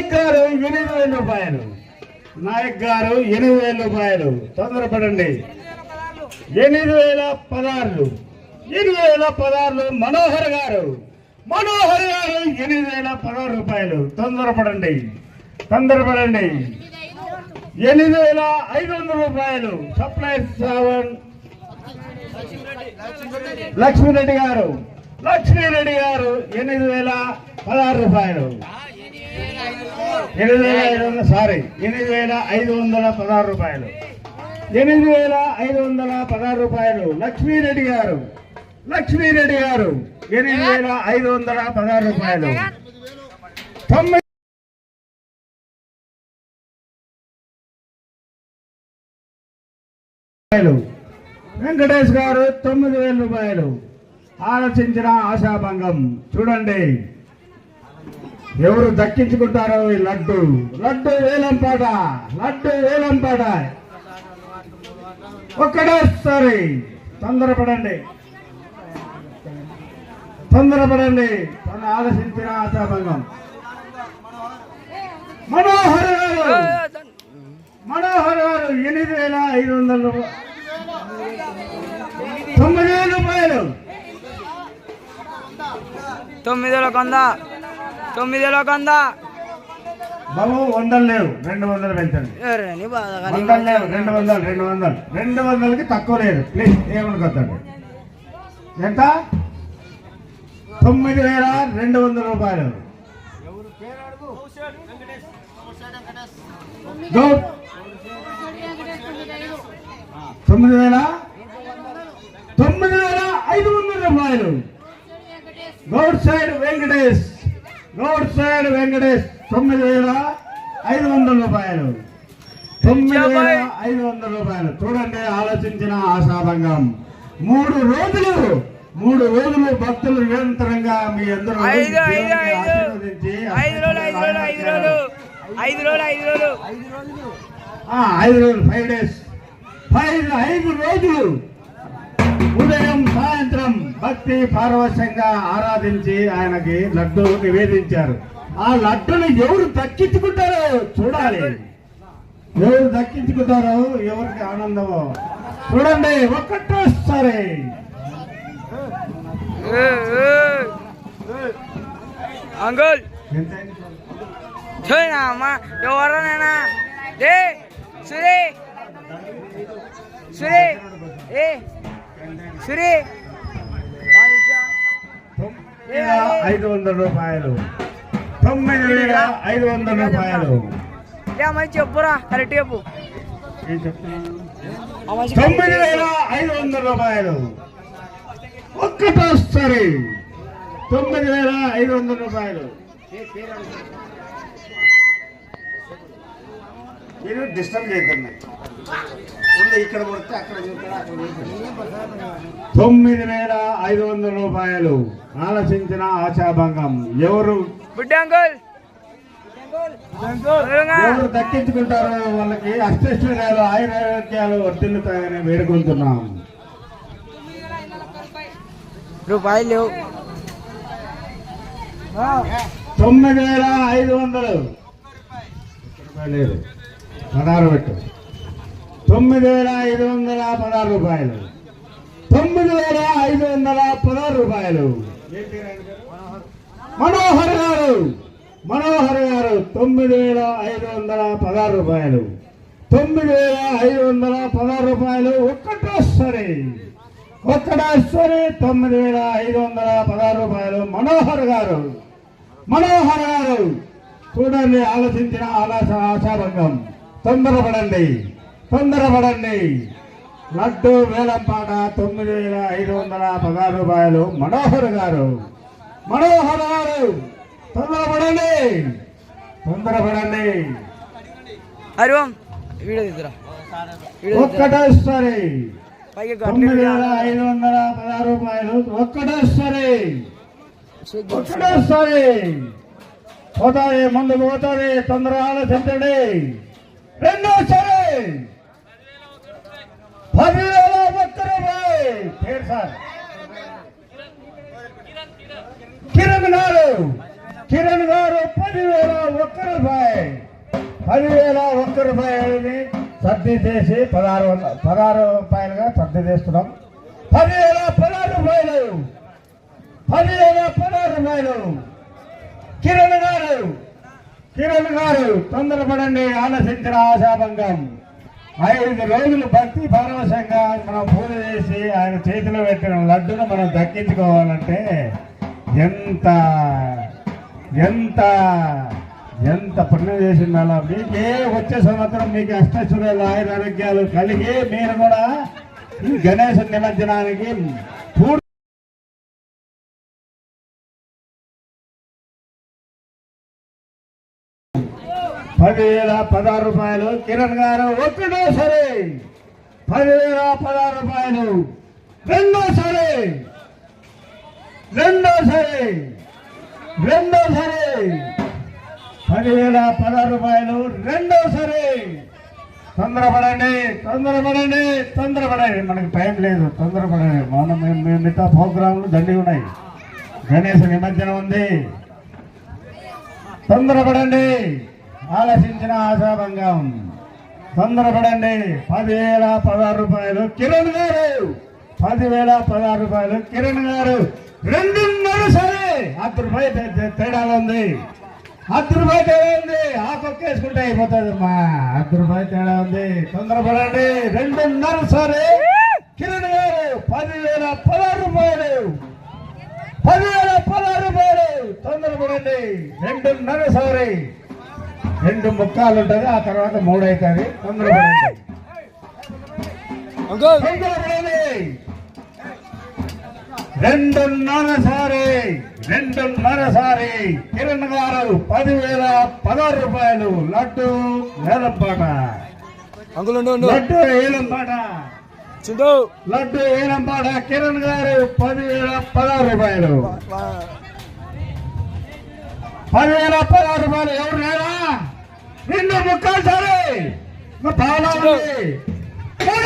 నాయక్ గారు 8,000 రూపాయలు. నాయక్ గారు 8,000 రూపాయలు. తొందరపడండి. 8,016. 8,016 మనోహర్ గారు. మనోహర్ గారు 8,016 రూపాయలు. తొందరపడండి. 8,500 రూపాయలు. సప్లై శ్రావణ్ లక్ష్మీరెడ్డి గారు. 8,016 రూపాయలు. 8,516 రూపాయలు. 8,516 రూపాయలు. లక్ష్మీరెడ్డి గారు 8,516 రూపాయలు. వెంకటేష్ గారు 9,000 రూపాయలు. ఆలోచించిన ఆశాభంగం. చూడండి ఎవరు దక్కించుకుంటారో ఈ లడ్డు. వేలంపాట. ఒక్కడేసారి. తొందరపడండి. ఆలోచించిన ఆశాభంగం. మనోహర్ గారు 8,500 9,000 రూపాయలు. 9,000 బాబు 100 లేవు, 200 పెంచండి. 100 లేవు, 200కి తక్కువ లేదు. ప్లీజ్ ఏమనుకోద్దండి. ఎంత? 9,200 రూపాయలు. 9,500 రూపాయలు. గౌడ్ సైడ్ వెంకటేష్ 9,500 రూపాయలు. 9,500 రూపాయలు. చూడండి ఆలోచించిన ఆశాభంగం. 3 రోజులు భక్తులు నిరంతరంగా మీ అందరూ ఆశీర్వదించి 5 డేస్ 5 రోజులు ఉదయం సాయంత్రం భక్తి పారవశ్యంగా ఆరాధించి ఆయనకి లడ్డు నివేదించారు. ఆ లడ్డును ఎవరు దక్కించుకుంటారో చూడాలి. ఎవరికి ఆనందమో చూడండి. ఒక్కటోసారి అంకుల్ ఎవరన్నా సురే 9,500 రూపాయలు. 9,500 రూపాయలు. చెప్పురా కరెక్ట్ చెప్పు. 9,500 రూపాయలు. ఒక్కటోసారి 9,500 రూపాయలు. మీరు డిస్టర్బ్ చేయకండి. ఇక్కడ కొడితే అక్కడ 9,500 రూపాయలు. ఆలోచించిన ఆశాభంగం. ఎవరు దక్కించుకుంటారో వాళ్ళకి అష్టైశ్వర్యాలు ఆయురారోగ్యాలు వర్తిల్లుతాయని వేడుకుంటున్నాం. రూపాయలు లేవు. 9,500 లేదు. 16 పెట్టు. 9,516 రూపాయలు. 9,516 రూపాయలు. మనోహర్ గారు 9,516 రూపాయలు. 9,516 రూపాయలు. ఒక్కటోసారి 9,516 రూపాయలు. మనోహర్ గారు చూడండి ఆలోచించిన ఆశాభంగం. తొందరపడండి. లడ్డు వేలంపాట 9,516 రూపాయలు. మనోహర్ గారు తొందరపడండి. ఒక్కటేసారి 9,516 రూపాయలు. ఒక్కటేసారి పోతాయి. ముందుకు పోతాయి. తొందరగా ఆలోచించండి. రెండోసారి 10,000 రూపాయలు. సార్ కిరణ్ గారు 10,000 ఒక్క రూపాయి 10,001 రూపాయలని సర్ది చేసి 16 రూపాయలుగా సర్ది చేస్తున్నాం. 10,016 రూపాయలు 10,016 రూపాయలు. కిరణ్ గారు తొందరపడండి, ఆలోచించిన ఆశాభంగం. 5 రోజులు భక్తి పరవశంగా మనం పూజ చేసి ఆయన చేతిలో పెట్టిన లడ్డును మనం దక్కించుకోవాలంటే ఎంత ఎంత ఎంత పుణ్యం చేసిండాలో. మీకే వచ్చే సంవత్సరం మీకు అష్టైశ్వర్యాలు ఆరోగ్యాలు కలిగి మీరు కూడా ఈ గణేశ నిమజ్జనానికి పూర్తి 10,016 రూపాయలు. కిరణ్ గారు ఒకటోసారి 10,016 రూపాయలు. రెండోసారి 10,016 రూపాయలు. రెండోసారి. తొందరపడండి, మనకు టైం లేదు. తొందరపడండి, మనం మిగతా ప్రోగ్రాంలు దండి ఉన్నాయి. గణేశ నిమజ్జనం ఉంది. తొందరపడండి, ఆలోచించిన ఆశాభంగం. తొందరపడండి. 10,016 రూపాయలు కిరణ్ గారు. 10,016 రూపాయలు కిరణ్ గారు. 2.5 రూపాయి తేడాలో ఉంది. 10 రూపాయి తేడా ఉంది. ఆ పక్కేసుకుంటే అయిపోతుంది అమ్మా. 10 రూపాయి తేడా ఉంది. తొందరపడండి. 2.5 కిరణ్ గారు. 10,016 రూపాయలు. 10,016 రూపాయలు. తొందరపడండి. 2.5 2 ముక్కాలు ఉంటుంది. ఆ తర్వాత 3 అవుతుంది. తొందరపడండి. 2.5 కిరణ్ గారు. 10,016 రూపాయలు. లడ్డు ఏలంపాట. లడ్డు ఏలంపాట. కిరణ్ గారు. 10,016 రూపాయలు. 10,016 రూపాయలు. ఎవరు లేరా? 2 ముక్కాలు సరే. పాలా ఉంది. 3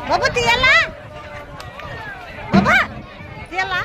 Bapak tiala. Bapak tiala.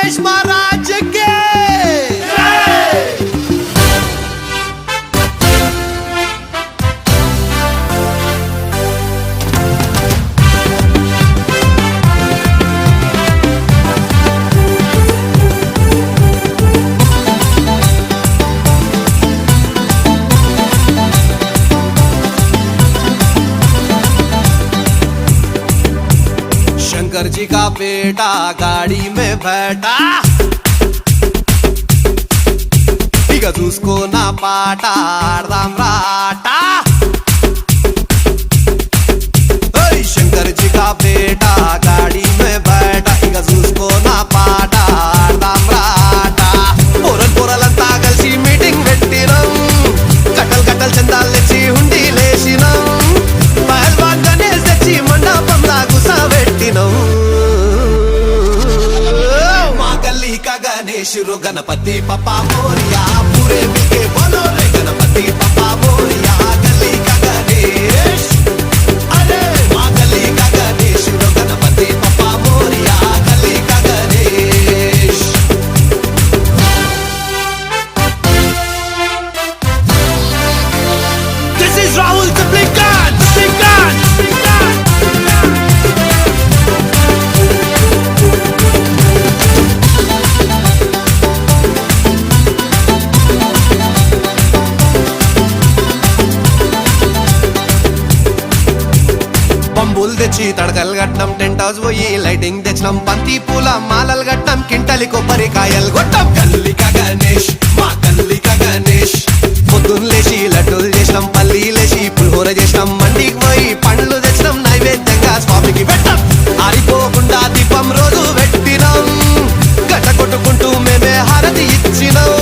Ganesh महाराज के शंकर जी का बेटा गाड़ी में बैठा ఇక చూసుకో నా పాట ఆడదాం రాట ఓయ్ శంకర్ जी का बेटा गाड़ी में बैठा ఇక చూసుకో నా పాట ఆడదాం రాట పొరలంతా కలిసి మీటింగ్ పెట్టినాం కట్టలు చందాలు తెచ్చి హుండీ లేసినాం పహల్వాన్ గణేష్ తెచ్చి మండపంలా గుసబెట్టినాం మా గల్లీ का गणेश रो गणपति पप्पा मोरिया पूरे मिलके बोलो रे गणपति पप्पा मोरिया गली का गणेश अरे माँ गली का गणेश रो गणपति पप्पा मोरिया गली का Ganesh This is Rahul the Blinkan పంబులు తెచ్చి తడకలు కట్టినాం టెంట్ హౌస్ పోయి లైటింగ్ తెచ్చినాం బంతి పూల మాలలు కట్టినాం కింటలి కొబ్బరికాయలు కొట్టాం గల్లిక గణేష్ మా గల్లిక గణేష్ పొద్దున్న లేచి లడ్డూలు చేసినాం పల్లీలేసి పులిహోర చేసినాం మండికి పోయి పండ్లు తెచ్చినాం నైవేద్యంగా స్వామికి పెట్టాం ఆరిపోకుండా దీపం రోజు పెట్టినాం గట్ట కొట్టుకుంటూ మేమే హారతి ఇచ్చినాం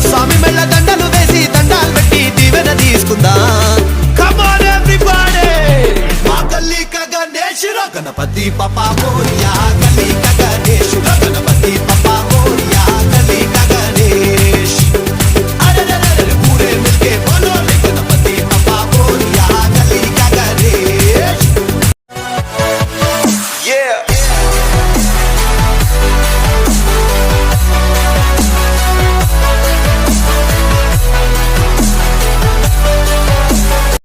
స్వామి మెళ్ళ దండలు వేసి దండాలు పెట్టి దీవెన తీసుకుందాం Come on everybody! Ganpati papa Moriya